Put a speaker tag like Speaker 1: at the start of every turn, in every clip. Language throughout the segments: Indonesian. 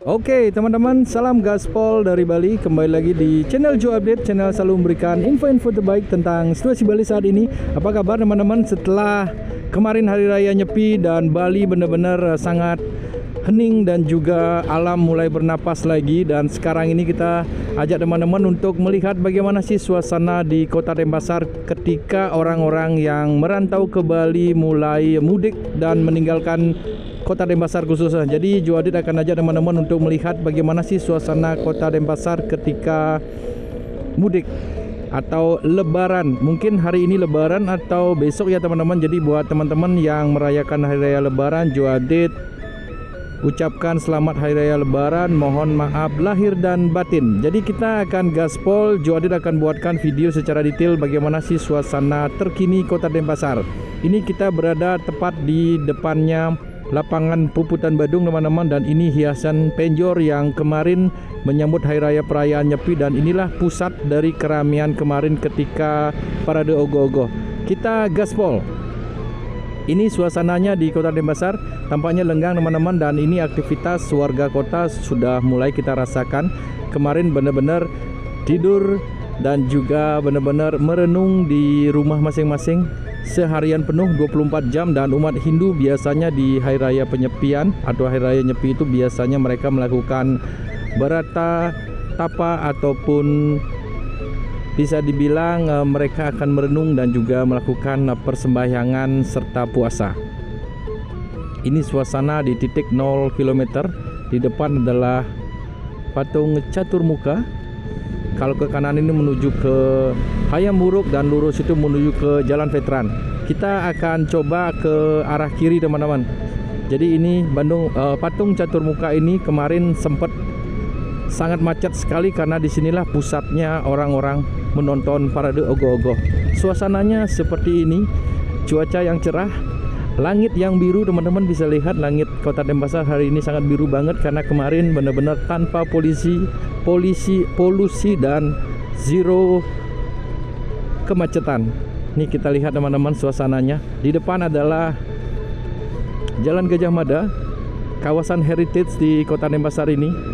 Speaker 1: Oke teman-teman, salam gaspol dari Bali. Kembali lagi di channel Joe Update. Channel selalu memberikan info-info terbaik tentang situasi Bali saat ini. Apa kabar teman-teman setelah kemarin Hari Raya Nyepi dan Bali benar-benar sangat hening dan juga alam mulai bernapas lagi. Dan sekarang ini kita ajak teman-teman untuk melihat bagaimana sih suasana di Kota Denpasar ketika orang-orang yang merantau ke Bali mulai mudik dan meninggalkan Kota Denpasar khususnya. Jadi Joe Adit akan ajak teman-teman untuk melihat bagaimana sih suasana Kota Denpasar ketika mudik atau lebaran. Mungkin hari ini lebaran atau besok ya teman-teman. Jadi buat teman-teman yang merayakan Hari Raya Lebaran, Joe Adit ucapkan selamat Hari Raya Lebaran, mohon maaf lahir dan batin. Jadi kita akan gaspol, Joe Adit akan buatkan video secara detail bagaimana sih suasana terkini Kota Denpasar. Ini kita berada tepat di depannya lapangan Puputan Badung teman-teman, dan ini hiasan penjor yang kemarin menyambut Hari Raya Perayaan Nyepi, dan inilah pusat dari keramaian kemarin ketika parade ogoh-ogoh. Kita gaspol. Ini suasananya di Kota Denpasar, tampaknya lenggang teman-teman, dan ini aktivitas warga kota sudah mulai kita rasakan. Kemarin benar-benar tidur dan juga benar-benar merenung di rumah masing-masing seharian penuh 24 jam. Dan umat Hindu biasanya di Hari Raya Penyepian atau Hari Raya Nyepi itu biasanya mereka melakukan barata tapa ataupun bisa dibilang mereka akan merenung dan juga melakukan persembahyangan serta puasa. Ini suasana di titik 0 km. Di depan adalah patung catur muka. Kalau ke kanan ini menuju ke Hayam Buruk dan lurus itu menuju ke Jalan Veteran. Kita akan coba ke arah kiri teman-teman. Jadi ini patung catur muka ini kemarin sempat sangat macet sekali karena disinilah pusatnya orang-orang menonton parade ogoh-ogoh. Suasananya seperti ini, cuaca yang cerah, langit yang biru teman-teman bisa lihat. Langit Kota Denpasar hari ini sangat biru banget karena kemarin benar-benar tanpa polusi dan zero kemacetan. Nih kita lihat teman-teman suasananya. Di depan adalah Jalan Gajah Mada, kawasan heritage di Kota Denpasar ini.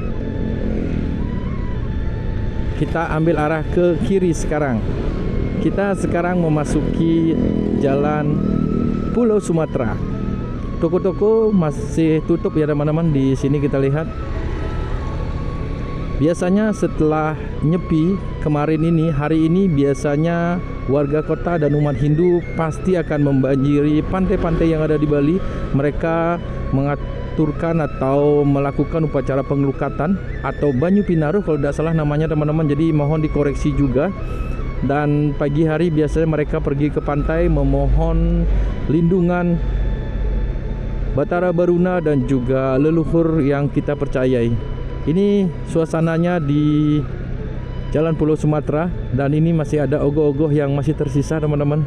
Speaker 1: Kita ambil arah ke kiri sekarang. Kita sekarang memasuki Jalan Pulau Sumatera. Toko-toko masih tutup ya teman-teman. Di sini kita lihat. Biasanya setelah Nyepi kemarin ini, hari ini biasanya warga kota dan umat Hindu pasti akan membanjiri pantai-pantai yang ada di Bali. Mereka mengaturkan atau melakukan upacara pengelukatan atau banyu pinaruh kalau tidak salah namanya teman-teman. Jadi mohon dikoreksi juga. Dan pagi hari biasanya mereka pergi ke pantai memohon lindungan Batara Baruna dan juga leluhur yang kita percayai. Ini suasananya di Jalan Pulau Sumatera, dan ini masih ada ogoh-ogoh yang masih tersisa teman-teman.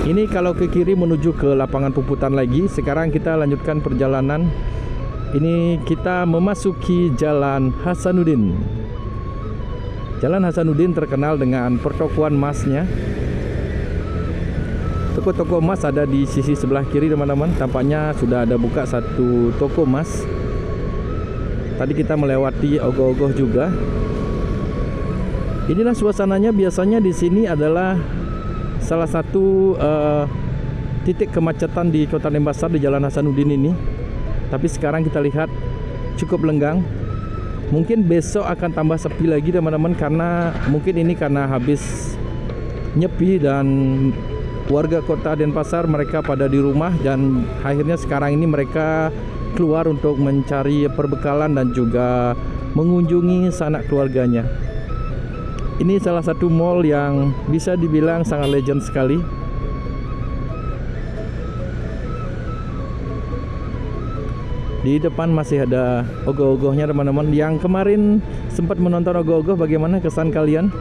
Speaker 1: Ini kalau ke kiri menuju ke lapangan Puputan lagi. Sekarang kita lanjutkan perjalanan. Ini kita memasuki Jalan Hasanuddin. Jalan Hasanuddin terkenal dengan pertokoan emasnya. Toko-toko emas ada di sisi sebelah kiri teman-teman. Tampaknya sudah ada buka satu toko emas. Tadi kita melewati ogoh-ogoh juga. Inilah suasananya. Biasanya di sini adalah salah satu titik kemacetan di Kota Denpasar di Jalan Hasanuddin ini. Tapi sekarang kita lihat cukup lenggang. Mungkin besok akan tambah sepi lagi teman-teman, karena mungkin ini karena habis Nyepi dan warga Kota Denpasar mereka pada di rumah, dan akhirnya sekarang ini mereka keluar untuk mencari perbekalan dan juga mengunjungi sanak keluarganya. Ini salah satu mall yang bisa dibilang sangat legend sekali. Di depan masih ada ogoh-ogohnya teman-teman. Yang kemarin sempat menonton ogoh-ogoh, bagaimana kesan kalian?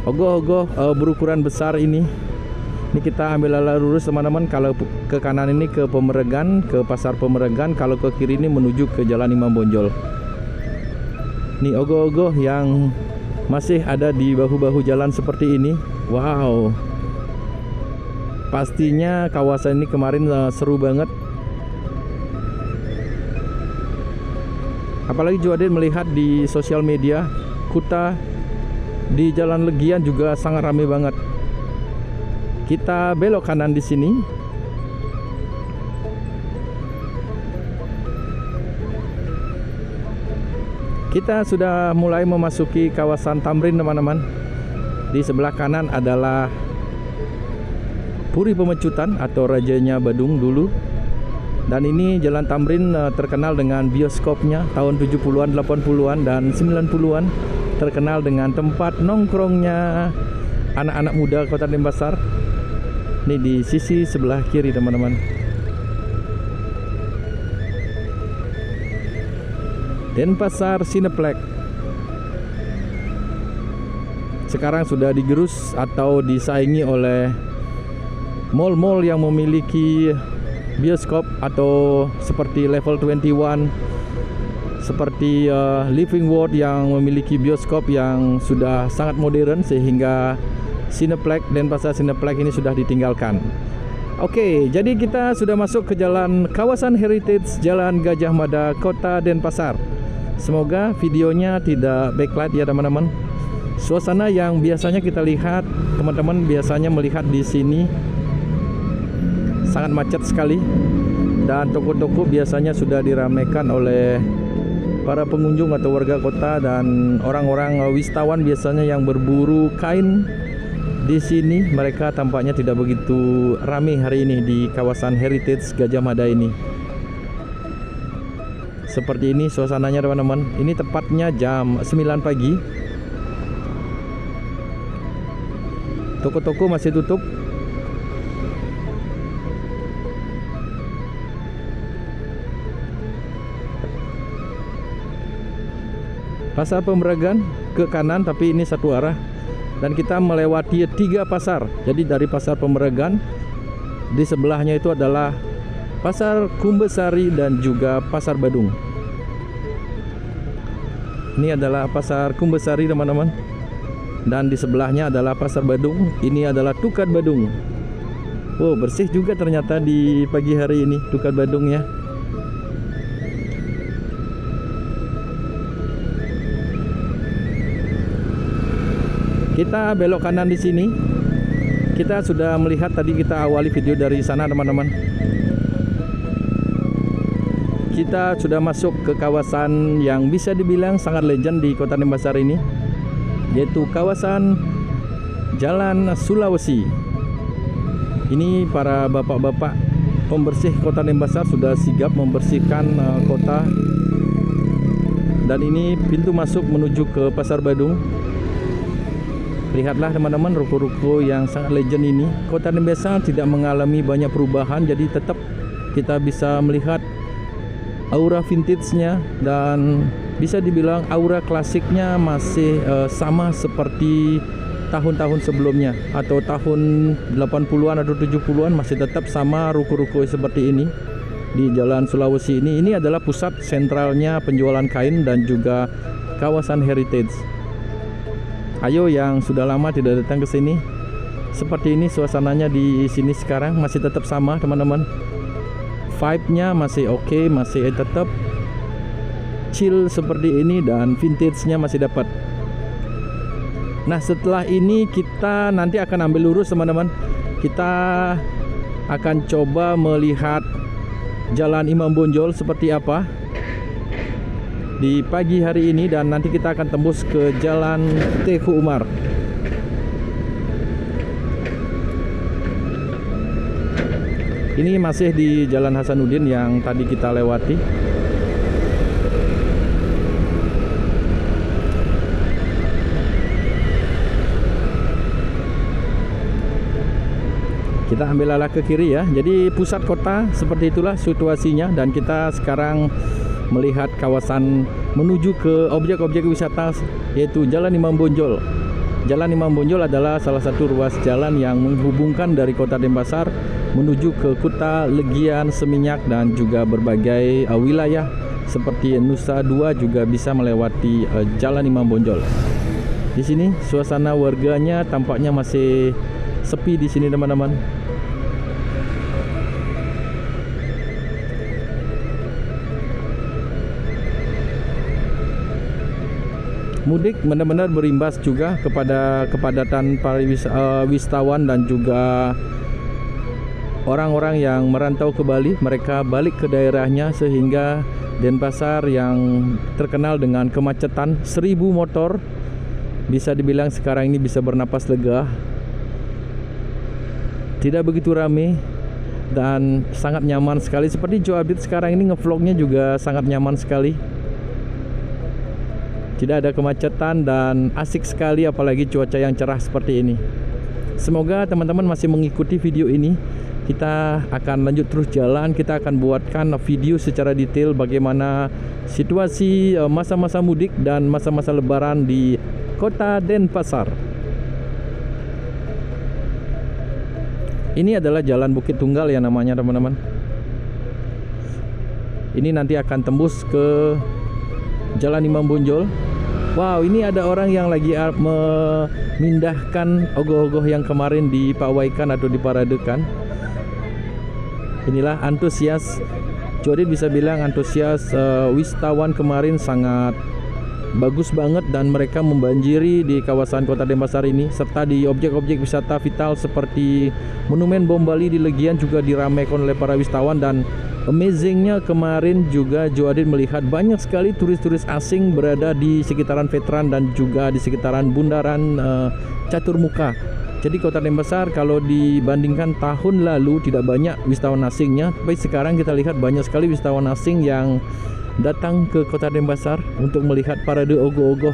Speaker 1: Ogoh-ogoh berukuran besar ini. Ini kita ambil ala lurus teman-teman. Kalau ke kanan ini ke Pemeregan, ke Pasar Pemeregan. Kalau ke kiri ini menuju ke Jalan Imam Bonjol. Ini ogoh-ogoh yang masih ada di bahu-bahu jalan seperti ini. Wow, pastinya kawasan ini kemarin seru banget. Apalagi Joadet melihat di sosial media, Kuta di Jalan Legian juga sangat ramai banget. Kita belok kanan di sini. Kita sudah mulai memasuki kawasan Tamrin, teman-teman. Di sebelah kanan adalah Puri Pemecutan atau Rajanya Badung dulu. Dan ini Jalan Tamrin terkenal dengan bioskopnya tahun 70-an, 80-an, dan 90-an. Terkenal dengan tempat nongkrongnya anak-anak muda Kota Denpasar. Ini di sisi sebelah kiri, teman-teman. Denpasar Cineplex sekarang sudah digerus atau disaingi oleh mall-mall yang memiliki bioskop atau seperti Level 21, seperti Living World yang memiliki bioskop yang sudah sangat modern, sehingga Cineplex, Denpasar Cineplex ini sudah ditinggalkan. Oke, jadi kita sudah masuk ke jalan kawasan Heritage Jalan Gajah Mada, Kota Denpasar. Semoga videonya tidak backlight ya, teman-teman. Suasana yang biasanya kita lihat, teman-teman biasanya melihat di sini sangat macet sekali, dan toko-toko biasanya sudah diramaikan oleh para pengunjung atau warga kota dan orang-orang wisatawan biasanya yang berburu kain. Di sini mereka tampaknya tidak begitu ramai hari ini di kawasan Heritage Gajah Mada ini. Seperti ini suasananya, teman-teman. Ini tepatnya jam 9 pagi. Toko-toko masih tutup. Pasar Pemeragan ke kanan, tapi ini satu arah. Dan kita melewati 3 pasar. Jadi dari Pasar Pemeragan, di sebelahnya itu adalah Pasar Kumbesari dan juga Pasar Badung. Ini adalah Pasar Kumbesari, teman-teman. Dan di sebelahnya adalah Pasar Badung. Ini adalah Tukat Badung. Oh, bersih juga ternyata di pagi hari ini Tukat Badung ya. Kita belok kanan di sini. Kita sudah melihat tadi, kita awali video dari sana, teman-teman. Kita sudah masuk ke kawasan yang bisa dibilang sangat legend di Kota Denpasar ini, yaitu kawasan Jalan Sulawesi. Ini para bapak-bapak pembersih Kota Denpasar sudah sigap membersihkan kota. Dan ini pintu masuk menuju ke Pasar Badung. Lihatlah, teman-teman, ruko-ruko yang sangat legend ini. Kota Denpasar tidak mengalami banyak perubahan, jadi tetap kita bisa melihat aura vintage-nya, dan bisa dibilang aura klasiknya masih sama seperti tahun-tahun sebelumnya, atau tahun 80-an atau 70-an masih tetap sama ruko-ruko seperti ini di Jalan Sulawesi ini. Ini adalah pusat sentralnya penjualan kain dan juga kawasan heritage. Ayo yang sudah lama tidak datang ke sini, seperti ini suasananya di sini sekarang masih tetap sama, teman-teman. Vibe-nya masih oke, masih tetap chill seperti ini, dan vintage-nya masih dapat. Nah, setelah ini kita nanti akan ambil lurus, teman-teman. Kita akan coba melihat Jalan Imam Bonjol seperti apa di pagi hari ini, dan nanti kita akan tembus ke Jalan Teguh Umar. Ini masih di Jalan Hasanuddin yang tadi kita lewati. Kita ambil arah ke kiri ya. Jadi pusat kota seperti itulah situasinya, dan kita sekarang melihat kawasan menuju ke objek-objek wisata, yaitu Jalan Imam Bonjol. Jalan Imam Bonjol adalah salah satu ruas jalan yang menghubungkan dari Kota Denpasar menuju ke Kuta, Legian, Seminyak, dan juga berbagai wilayah seperti Nusa Dua juga bisa melewati Jalan Imam Bonjol. Di sini suasana warganya tampaknya masih sepi di sini, teman-teman. mudik benar-benar berimbas juga kepada kepadatan para wisatawan dan juga orang-orang yang merantau ke Bali. Mereka balik ke daerahnya sehingga Denpasar yang terkenal dengan kemacetan 1000 motor bisa dibilang sekarang ini bisa bernapas lega. Tidak begitu rame dan sangat nyaman sekali. Seperti Joe Update sekarang ini ngevlognya juga sangat nyaman sekali. Tidak ada kemacetan dan asik sekali, apalagi cuaca yang cerah seperti ini. Semoga teman-teman masih mengikuti video ini. Kita akan lanjut terus jalan. Kita akan buatkan video secara detail bagaimana situasi masa-masa mudik dan masa-masa lebaran di kota Denpasar. Ini adalah Jalan Bukit Tunggal ya namanya teman-teman. Ini nanti akan tembus ke Jalan Imam Bonjol. Wow, ini ada orang yang lagi memindahkan ogoh-ogoh yang kemarin dipawaikan atau diparadekan. Inilah antusias, Joe bisa bilang antusias wisatawan kemarin sangat bagus banget dan mereka membanjiri di kawasan kota Denpasar ini, serta di objek-objek wisata vital seperti Monumen Bom Bali di Legian juga diramaikan oleh para wisatawan. Dan amazingnya kemarin juga Joe melihat banyak sekali turis-turis asing berada di sekitaran veteran dan juga di sekitaran bundaran Caturmuka. Jadi kota Denpasar kalau dibandingkan tahun lalu tidak banyak wisatawan asingnya, tapi sekarang kita lihat banyak sekali wisatawan asing yang datang ke kota Denpasar untuk melihat parade ogoh-ogoh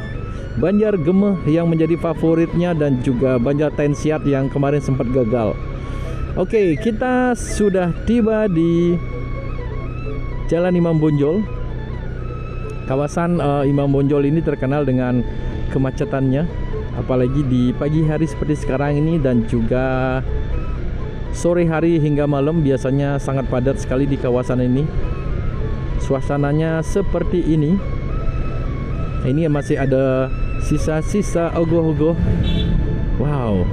Speaker 1: Banjar Gemeh yang menjadi favoritnya dan juga Banjar Tensiat yang kemarin sempat gagal. Oke, kita sudah tiba di Jalan Imam Bonjol. Kawasan Imam Bonjol ini terkenal dengan kemacetannya, apalagi di pagi hari seperti sekarang ini dan juga sore hari hingga malam biasanya sangat padat sekali di kawasan ini. Suasananya seperti ini. Ini masih ada sisa-sisa ogoh-ogoh. Wow,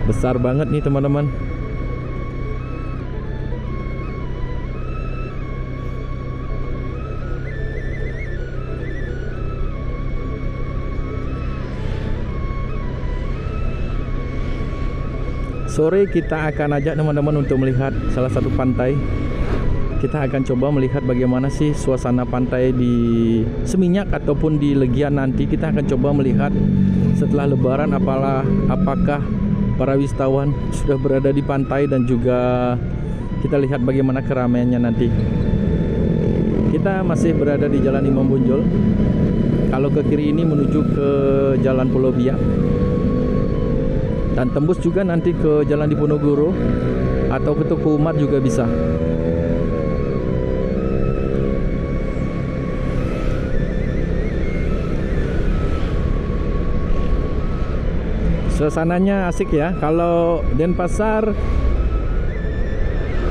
Speaker 1: besar banget nih teman-teman. Sore kita akan ajak teman-teman untuk melihat salah satu pantai. Kita akan coba melihat bagaimana sih suasana pantai di Seminyak ataupun di Legian nanti. Kita akan coba melihat setelah lebaran apakah para wisatawan sudah berada di pantai dan juga kita lihat bagaimana keramaiannya nanti. Kita masih berada di Jalan Imam Bonjol. Kalau ke kiri ini menuju ke Jalan Pulau Biak. Dan tembus juga nanti ke Jalan Diponegoro atau ke Tuku Umat juga bisa. Suasananya asik ya. Kalau Denpasar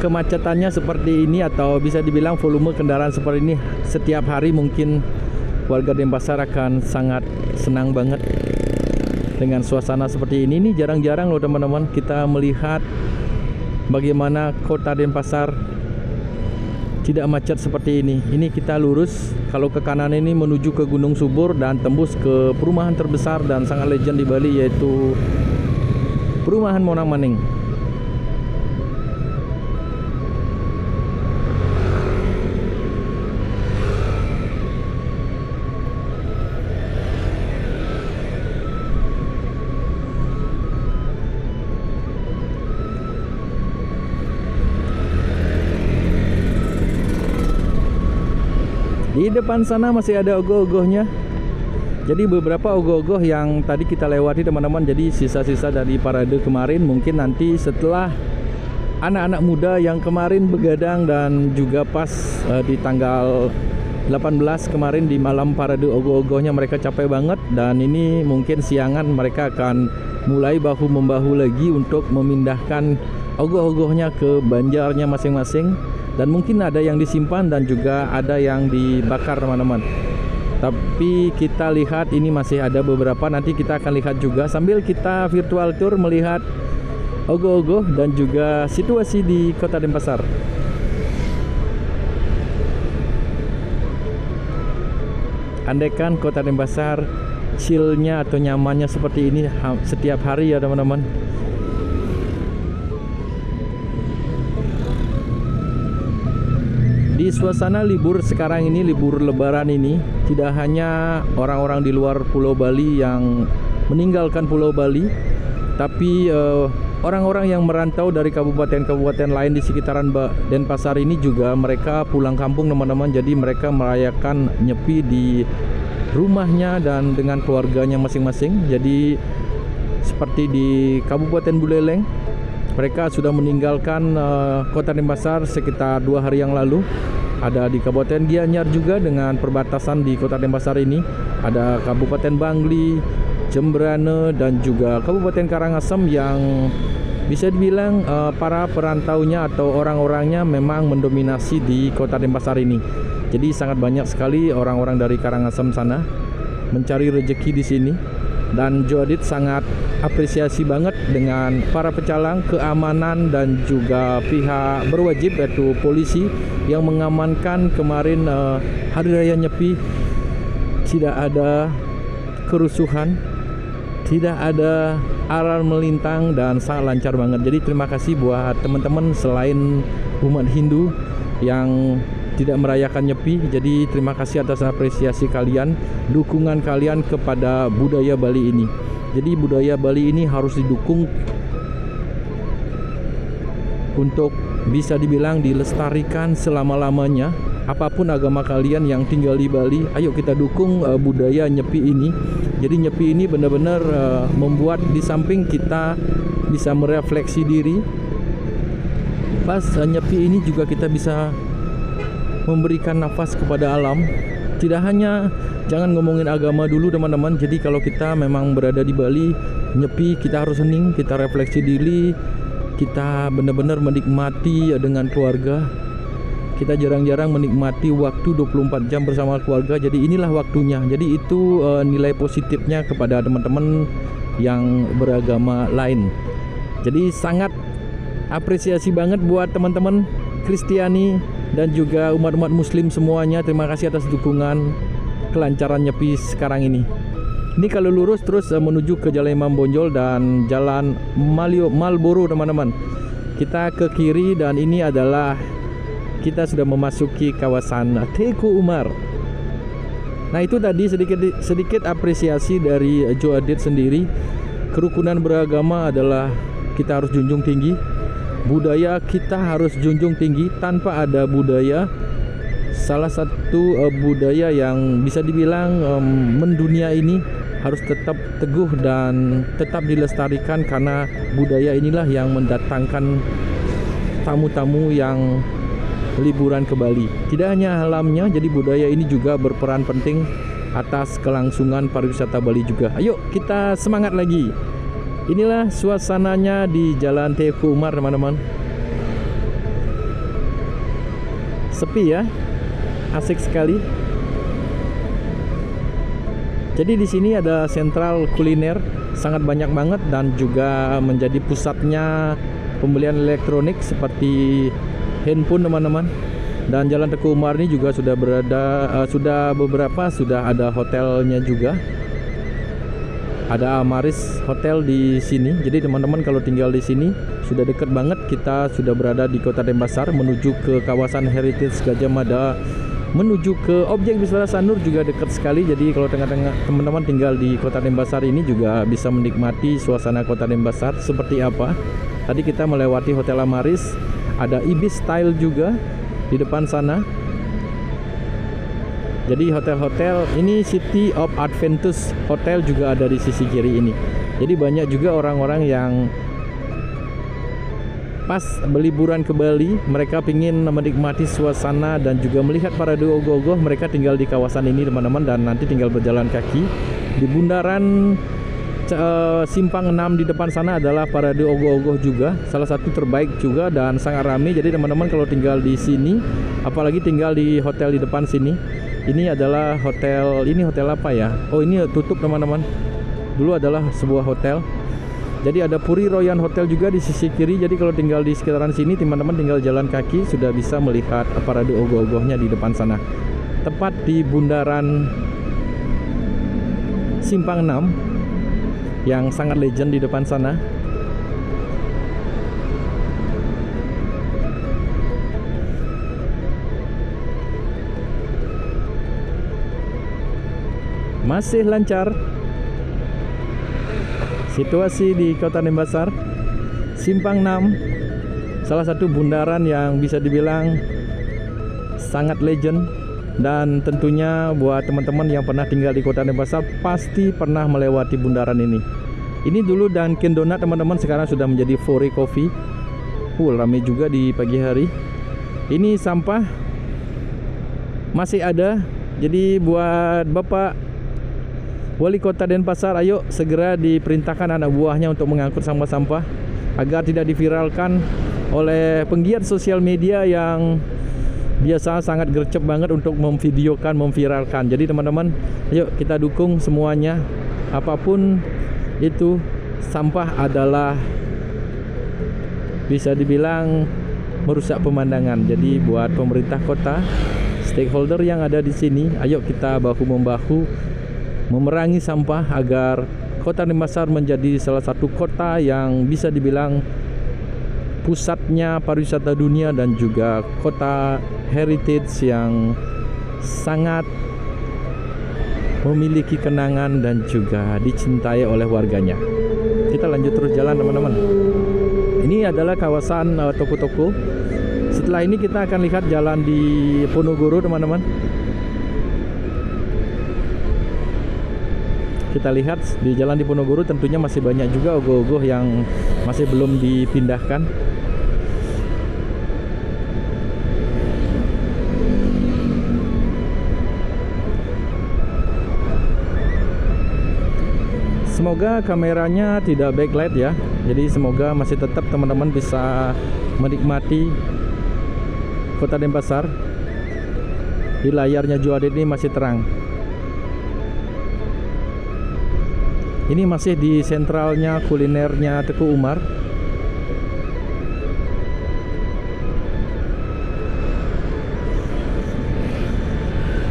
Speaker 1: kemacetannya seperti ini atau bisa dibilang volume kendaraan seperti ini setiap hari, mungkin warga Denpasar akan sangat senang banget dengan suasana seperti ini. Ini jarang-jarang loh teman-teman kita melihat bagaimana kota Denpasar tidak macet seperti ini. Ini kita lurus, kalau ke kanan ini menuju ke Gunung Subur dan tembus ke perumahan terbesar dan sangat legend di Bali, yaitu Perumahan Monang Maning. Di depan sana masih ada ogoh-ogohnya. Jadi beberapa ogoh-ogoh yang tadi kita lewati teman-teman, jadi sisa-sisa dari parade kemarin. Mungkin nanti setelah anak-anak muda yang kemarin begadang dan juga pas di tanggal 18 kemarin di malam parade ogoh-ogohnya mereka capek banget, dan ini mungkin siangan mereka akan mulai bahu-membahu lagi untuk memindahkan ogoh-ogohnya ke banjarnya masing-masing. Dan mungkin ada yang disimpan dan juga ada yang dibakar teman-teman. Tapi kita lihat ini masih ada beberapa, nanti kita akan lihat juga sambil kita virtual tour melihat ogoh-ogoh dan juga situasi di kota Denpasar. Andaikan kota Denpasar chill-nya atau nyamannya seperti ini setiap hari ya teman-teman. Di suasana libur sekarang ini, libur lebaran ini, tidak hanya orang-orang di luar Pulau Bali yang meninggalkan Pulau Bali, tapi orang-orang yang merantau dari kabupaten-kabupaten lain di sekitaran Denpasar ini juga mereka pulang kampung teman-teman. Jadi mereka merayakan Nyepi di rumahnya dan dengan keluarganya masing-masing. Jadi seperti di Kabupaten Buleleng, mereka sudah meninggalkan kota Denpasar sekitar 2 hari yang lalu. Ada di Kabupaten Gianyar juga dengan perbatasan di kota Denpasar ini. Ada Kabupaten Bangli, Jembrane, dan juga Kabupaten Karangasem yang bisa dibilang para perantaunya atau orang-orangnya memang mendominasi di kota Denpasar ini. Jadi sangat banyak sekali orang-orang dari Karangasem sana mencari rezeki di sini. Dan Joe Adit sangat apresiasi banget dengan para pecalang, keamanan, dan juga pihak berwajib yaitu polisi yang mengamankan kemarin Hari Raya Nyepi. Tidak ada kerusuhan, tidak ada alarm melintang, dan sangat lancar banget. Jadi terima kasih buat teman-teman selain umat Hindu yang tidak merayakan Nyepi. Jadi terima kasih atas apresiasi kalian, dukungan kalian kepada budaya Bali ini. Jadi budaya Bali ini harus didukung untuk bisa dibilang dilestarikan selama-lamanya. Apapun agama kalian yang tinggal di Bali, ayo kita dukung budaya Nyepi ini. Jadi Nyepi ini benar-benar membuat di samping kita bisa merefleksi diri, pas Nyepi ini juga kita bisa memberikan nafas kepada alam. Tidak hanya, jangan ngomongin agama dulu teman-teman. Jadi kalau kita memang berada di Bali, Nyepi, kita harus hening, kita refleksi diri, kita benar-benar menikmati dengan keluarga. Kita jarang-jarang menikmati waktu 24 jam bersama keluarga. Jadi inilah waktunya. Jadi itu nilai positifnya kepada teman-teman yang beragama lain. Jadi sangat apresiasi banget buat teman-teman Kristiani dan juga umat-umat Muslim semuanya. Terima kasih atas dukungan kelancaran Nyepi sekarang ini. Ini kalau lurus terus menuju ke Jalan Imam Bonjol dan Jalan Malboro teman-teman. Kita ke kiri dan ini adalah kita sudah memasuki kawasan Teku Umar. Nah itu tadi sedikit apresiasi dari Joe Adit sendiri. Kerukunan beragama adalah kita harus junjung tinggi. Budaya kita harus junjung tinggi. Tanpa ada budaya, salah satu budaya yang bisa dibilang mendunia ini harus tetap teguh dan tetap dilestarikan, karena budaya inilah yang mendatangkan tamu-tamu yang liburan ke Bali. Tidak hanya alamnya, jadi budaya ini juga berperan penting atas kelangsungan pariwisata Bali juga. Ayo kita semangat lagi. Inilah suasananya di Jalan Teku Umar teman-teman. Sepi ya, asik sekali. Jadi di sini ada sentral kuliner sangat banyak banget dan juga menjadi pusatnya pembelian elektronik seperti handphone teman-teman. Dan Jalan Teku Umar ini juga sudah ada hotelnya juga. Ada Amaris Hotel di sini. Jadi teman-teman kalau tinggal di sini sudah dekat banget. Kita sudah berada di Kota Denpasar menuju ke kawasan Heritage Gajah Mada, menuju ke objek wisata Sanur juga dekat sekali. Jadi kalau tengah-tengah teman-teman tinggal di Kota Denpasar ini juga bisa menikmati suasana Kota Denpasar seperti apa. Tadi kita melewati Hotel Amaris, ada Ibis Style juga di depan sana. Jadi hotel-hotel ini City of Adventures Hotel juga ada di sisi kiri ini. Jadi banyak juga orang-orang yang pas berliburan ke Bali, mereka ingin menikmati suasana dan juga melihat parade ogoh-ogoh. Mereka tinggal di kawasan ini teman-teman, dan nanti tinggal berjalan kaki. Di bundaran Simpang 6 di depan sana adalah parade ogoh-ogoh juga, salah satu terbaik juga dan sangat ramai. Jadi teman-teman kalau tinggal di sini, apalagi tinggal di hotel di depan sini, ini adalah hotel, ini hotel apa ya? Oh ini tutup teman-teman. Dulu adalah sebuah hotel. Jadi ada Puri Royan Hotel juga di sisi kiri. Jadi kalau tinggal di sekitaran sini, teman-teman tinggal jalan kaki sudah bisa melihat parade ogoh-ogohnya di depan sana. Tepat di bundaran Simpang 6 yang sangat legend di depan sana. Masih lancar situasi di Kota Denpasar. Simpang 6 salah satu bundaran yang bisa dibilang sangat legend, dan tentunya buat teman-teman yang pernah tinggal di Kota Denpasar pasti pernah melewati bundaran ini. Ini dulu Dunkin Donut teman-teman, sekarang sudah menjadi Fore Coffee. Ramai juga di pagi hari. Ini sampah masih ada. Jadi buat Bapak Wali Kota Denpasar, ayo segera diperintahkan anak buahnya untuk mengangkut sampah-sampah agar tidak diviralkan oleh penggiat sosial media yang biasa sangat gercep banget untuk memvideokan, memviralkan. Jadi teman-teman, ayo kita dukung semuanya. Apapun itu, sampah adalah bisa dibilang merusak pemandangan. Jadi buat pemerintah kota, stakeholder yang ada di sini, ayo kita bahu-membahu memerangi sampah agar Kota Denpasar menjadi salah satu kota yang bisa dibilang pusatnya pariwisata dunia dan juga kota heritage yang sangat memiliki kenangan dan juga dicintai oleh warganya. Kita lanjut terus jalan teman-teman. Ini adalah kawasan toko-toko. Setelah ini kita akan lihat jalan di Ponorogo teman-teman. Kita lihat di jalan di Ponorogo tentunya masih banyak juga ogoh-ogoh yang masih belum dipindahkan. Semoga kameranya tidak backlight ya. Jadi semoga masih tetap teman-teman bisa menikmati Kota Denpasar. Di layarnya Joe Update ini masih terang. Ini masih di sentralnya kulinernya Teguh Umar.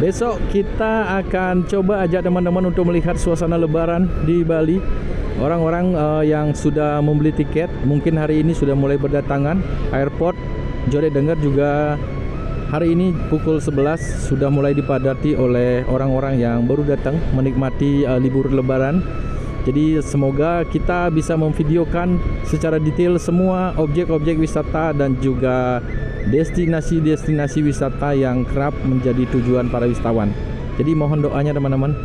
Speaker 1: Besok kita akan coba ajak teman-teman untuk melihat suasana lebaran di Bali. Orang-orang yang sudah membeli tiket mungkin hari ini sudah mulai berdatangan. Airport Jore dengar juga hari ini pukul 11 sudah mulai dipadati oleh orang-orang yang baru datang menikmati libur lebaran. Jadi semoga kita bisa memvideokan secara detail semua objek-objek wisata dan juga destinasi-destinasi wisata yang kerap menjadi tujuan para wisatawan. Jadi mohon doanya teman-teman.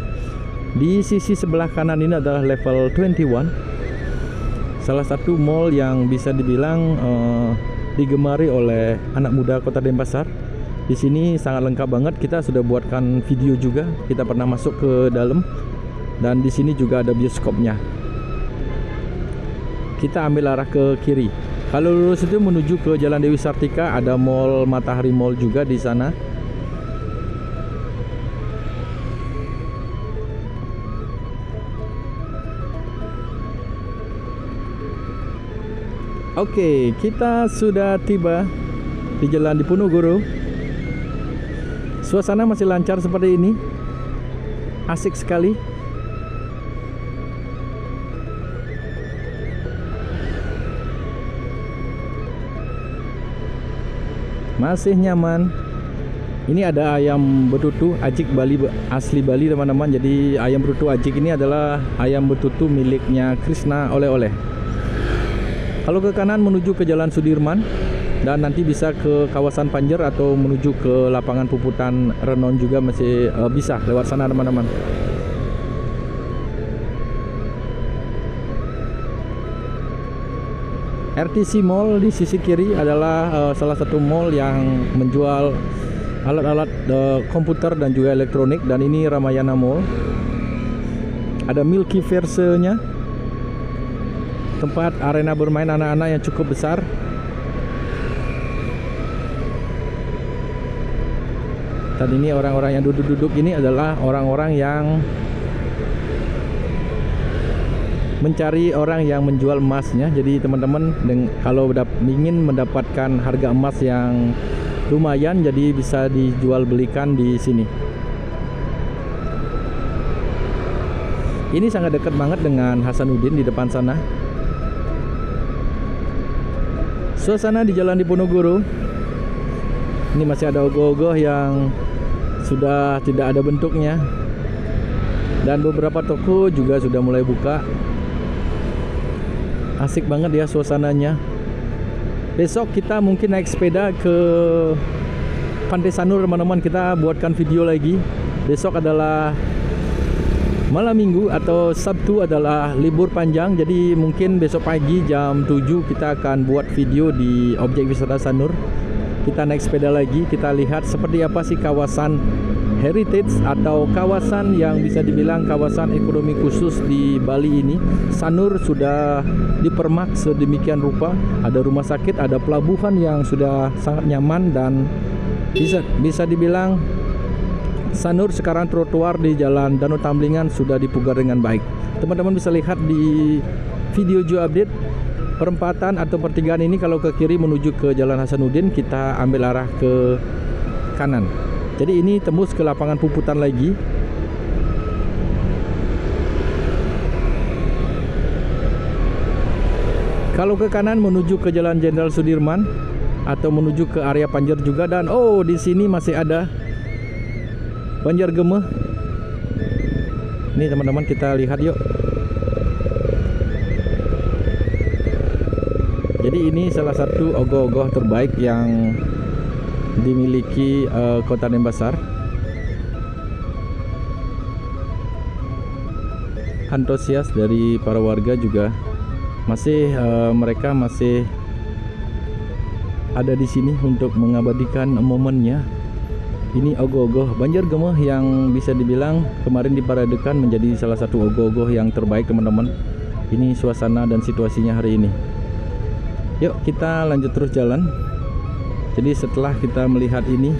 Speaker 1: Di sisi sebelah kanan ini adalah level 21, salah satu mall yang bisa dibilang digemari oleh anak muda Kota Denpasar. Di sini sangat lengkap banget. Kita sudah buatkan video juga. Kita pernah masuk ke dalam. Dan di sini juga ada bioskopnya. Kita ambil arah ke kiri. Kalau lurus itu menuju ke Jalan Dewi Sartika, ada Mall Matahari Mall juga di sana. Oke, kita sudah tiba di Jalan Diponegoro. Suasana masih lancar seperti ini. Asik sekali. Masih nyaman. Ini ada ayam betutu ajik Bali, asli Bali teman-teman. Jadi ayam betutu ajik ini adalah ayam betutu miliknya Krishna Oleh-oleh. Kalau ke kanan menuju ke Jalan Sudirman, dan nanti bisa ke kawasan Panjer atau menuju ke lapangan Puputan Renon juga masih bisa lewat sana teman-teman. RTC Mall di sisi kiri adalah salah satu mall yang menjual alat-alat komputer dan juga elektronik, dan ini Ramayana Mall. Ada Milkyverse-nya, tempat arena bermain anak-anak yang cukup besar. Dan ini orang-orang yang duduk-duduk ini adalah orang-orang yang mencari orang yang menjual emasnya. Jadi teman-teman kalau ingin mendapatkan harga emas yang lumayan, jadi bisa dijual belikan di sini. Ini sangat dekat banget dengan Hasanuddin di depan sana. Suasana di Jalan Diponegoro. Ini masih ada ogoh-ogoh yang sudah tidak ada bentuknya. Dan beberapa toko juga sudah mulai buka. Asik banget ya suasananya. Besok kita mungkin naik sepeda ke Pantai Sanur teman-teman. Kita buatkan video lagi. Besok adalah malam minggu atau Sabtu adalah libur panjang. Jadi mungkin besok pagi jam 7 kita akan buat video di objek wisata Sanur. Kita naik sepeda lagi, kita lihat seperti apa sih kawasan heritage atau kawasan yang bisa dibilang kawasan ekonomi khusus di Bali ini. Sanur sudah dipermak sedemikian rupa, ada rumah sakit, ada pelabuhan yang sudah sangat nyaman, dan bisa dibilang Sanur sekarang trotoar di Jalan Danau Tamblingan sudah dipugar dengan baik. Teman-teman bisa lihat di video Joe Update perempatan atau pertigaan ini, kalau ke kiri menuju ke Jalan Hasanuddin, kita ambil arah ke kanan. Jadi ini tembus ke lapangan Puputan lagi. Kalau ke kanan menuju ke Jalan Jenderal Sudirman atau menuju ke area Panjer juga, dan oh di sini masih ada Banjargemeh. Ini teman-teman kita lihat yuk. Jadi ini salah satu ogoh-ogoh terbaik yang dimiliki Kota Denpasar. Antusias dari para warga juga masih mereka masih ada di sini untuk mengabadikan momennya. Ini ogoh-ogoh Banjargemeh yang bisa dibilang kemarin diparadekan menjadi salah satu ogoh-ogoh yang terbaik teman-teman. Ini suasana dan situasinya hari ini. Yuk kita lanjut terus jalan. Jadi setelah kita melihat ini,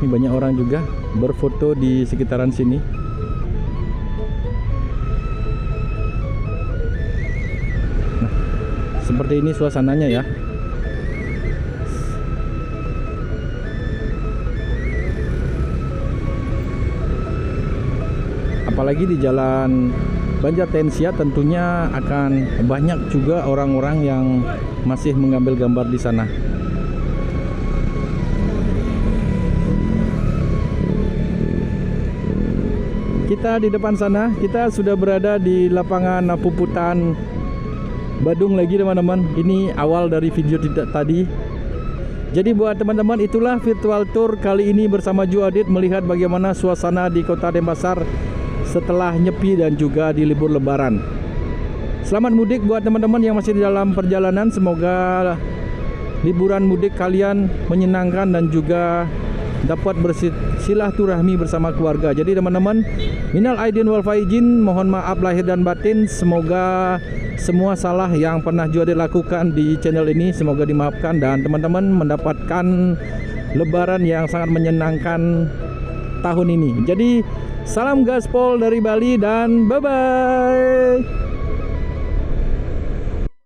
Speaker 1: banyak orang juga berfoto di sekitaran sini. Nah, seperti ini suasananya ya. Apalagi di Jalan Banjartensia tentunya akan banyak juga orang-orang yang masih mengambil gambar di sana. Kita di depan sana, kita sudah berada di lapangan Puputan Badung lagi teman-teman. Ini awal dari video tadi. Jadi buat teman-teman, itulah virtual tour kali ini bersama Joe Update melihat bagaimana suasana di Kota Denpasar setelah nyepi dan juga di libur lebaran. Selamat mudik buat teman-teman yang masih di dalam perjalanan. Semoga liburan mudik kalian menyenangkan dan juga dapat bersilaturahmi bersama keluarga. Jadi teman-teman, minal aidin wal faizin, mohon maaf lahir dan batin. Semoga semua salah yang pernah Joe Update lakukan di channel ini semoga dimaafkan, dan teman-teman mendapatkan lebaran yang sangat menyenangkan tahun ini. Jadi salam gaspol dari Bali dan bye-bye.